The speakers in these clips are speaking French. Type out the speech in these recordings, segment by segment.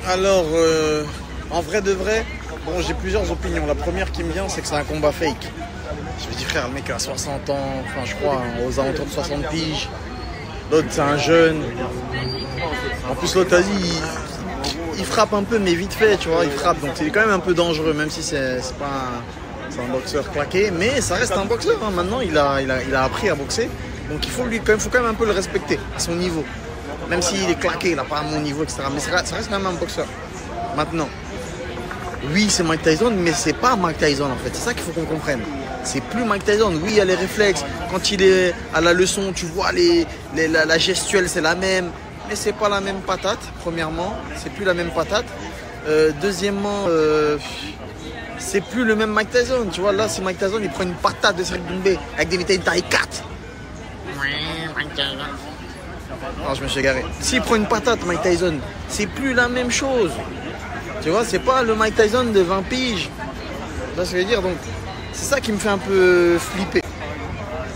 Alors, en vrai de vrai, bon, j'ai plusieurs opinions. La première qui me vient, c'est que c'est un combat fake. Je me dis, frère, le mec a 60 ans, enfin, je crois, hein, aux alentours de 60 piges. L'autre, c'est un jeune. En plus, l'autre a dit, il frappe un peu, mais vite fait, tu vois, il frappe. Donc, il est quand même un peu dangereux, même si c'est pas c'est un boxeur claqué. Mais ça reste un boxeur, hein. Maintenant, il a appris à boxer. Donc, il faut quand même un peu le respecter à son niveau. Même s'il est claqué, il n'a pas un bon niveau, etc. Mais ça reste quand même un boxeur. Maintenant, oui, c'est Mike Tyson, mais c'est pas Mike Tyson en fait. C'est ça qu'il faut qu'on comprenne. C'est plus Mike Tyson. Oui, il y a les réflexes. Quand il est à la leçon, tu vois, la gestuelle, c'est la même. Mais c'est pas la même patate, premièrement. C'est plus la même patate. Deuxièmement, c'est plus le même Mike Tyson. Tu vois, là, c'est Mike Tyson, il prend une patate de Cyril Doumbé avec des médailles taille 4. Non, je me suis égaré. S'il prend une patate, Mike Tyson, c'est plus la même chose. Tu vois, c'est pas le Mike Tyson de 20 piges. Tu vois ce que je veux dire? Donc, c'est ça qui me fait un peu flipper.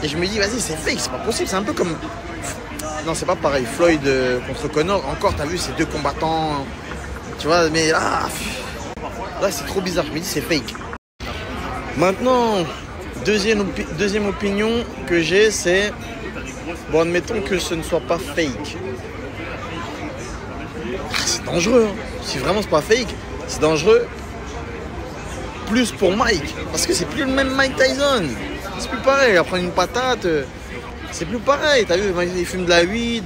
Et je me dis, vas-y, c'est fake, c'est pas possible. C'est un peu comme... Non, c'est pas pareil. Floyd contre Conor, encore, t'as vu, c'est deux combattants. Tu vois, mais là, c'est trop bizarre. Je me dis, c'est fake. Maintenant, deuxième opinion que j'ai, c'est... Bon, admettons que ce ne soit pas fake. C'est dangereux, hein. Si vraiment c'est pas fake, c'est dangereux. Plus pour Mike, parce que c'est plus le même Mike Tyson. C'est plus pareil, il va prendre une patate. C'est plus pareil, t'as vu, il fume de la weed.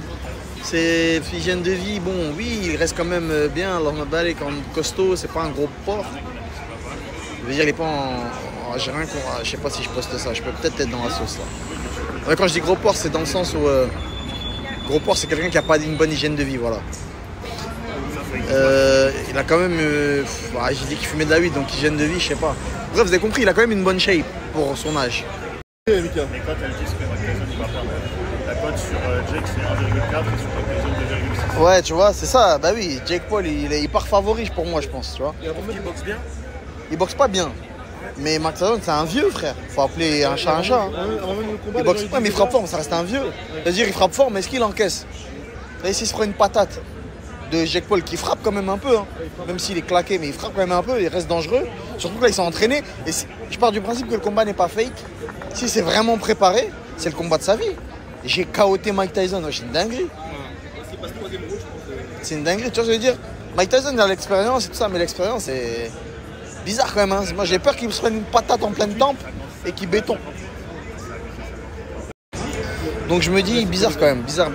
C'est hygiène de vie, bon, oui, il reste quand même bien. Alors, il est quand même costaud, c'est pas un gros porc. Je veux dire, il est pas en... J'ai rien contre... Je sais pas si je poste ça, je peux peut-être être dans la sauce là. Mais quand je dis gros porc, c'est dans le sens où... Gros porc, c'est quelqu'un qui a pas une bonne hygiène de vie, voilà. Il a quand même... j'ai dit qu'il fumait de la weed, donc hygiène de vie, je sais pas. Bref, vous avez compris, il a quand même une bonne shape pour son âge. Les cotes, elles disent que Mike Tyson, il va perdre. La cote sur Jake, c'est 1,4 et sur Mike Tyson, 2,6. Ouais, tu vois, c'est ça. Bah oui, Jake Paul, il part favori pour moi, je pense, tu vois. Il boxe bien? Il boxe pas bien. Mais Mike Tyson, c'est un vieux, frère. Faut appeler un chat un chat. Hein. Il boxe pas, mais il frappe fort, ça reste un vieux. C'est-à-dire, il frappe fort, mais est-ce qu'il encaisse? Là, ici, il se prend une patate de Jake Paul qui frappe quand même un peu, hein. Même s'il est claqué, mais il frappe quand même un peu, il reste dangereux. Surtout que là, ils sont entraînés. Et je pars du principe que le combat n'est pas fake. Si c'est vraiment préparé, c'est le combat de sa vie. J'ai KO'té Mike Tyson, c'est une dinguerie. C'est une dinguerie, tu vois ce que je veux dire? Mike Tyson il a l'expérience et tout ça, mais l'expérience est bizarre quand même. Hein. Moi j'ai peur qu'il se prenne une patate en pleine tempe et qu'il béton. Donc je me dis bizarre quand même, bizarre.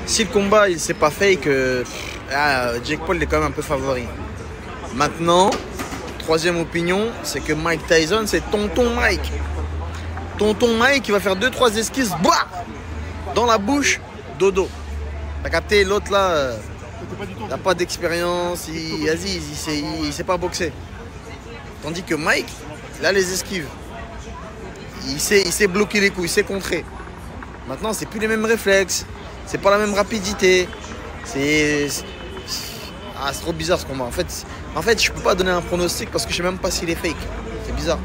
Si le combat c'est pas fake, Jake Paul est quand même un peu favori. Maintenant, troisième opinion, c'est que Mike Tyson c'est tonton Mike. Tonton Mike il va faire 2-3 esquisses, bah, dans la bouche, dodo. T'as capté, l'autre là, il n'a pas d'expérience, il sait pas boxer. Tandis que Mike, il a les esquives. Il sait bloquer les coups, il sait contrer. Maintenant, c'est plus les mêmes réflexes, c'est pas la même rapidité. C'est trop bizarre ce combat. En fait, je peux pas donner un pronostic parce que je sais même pas s'il est fake. C'est bizarre.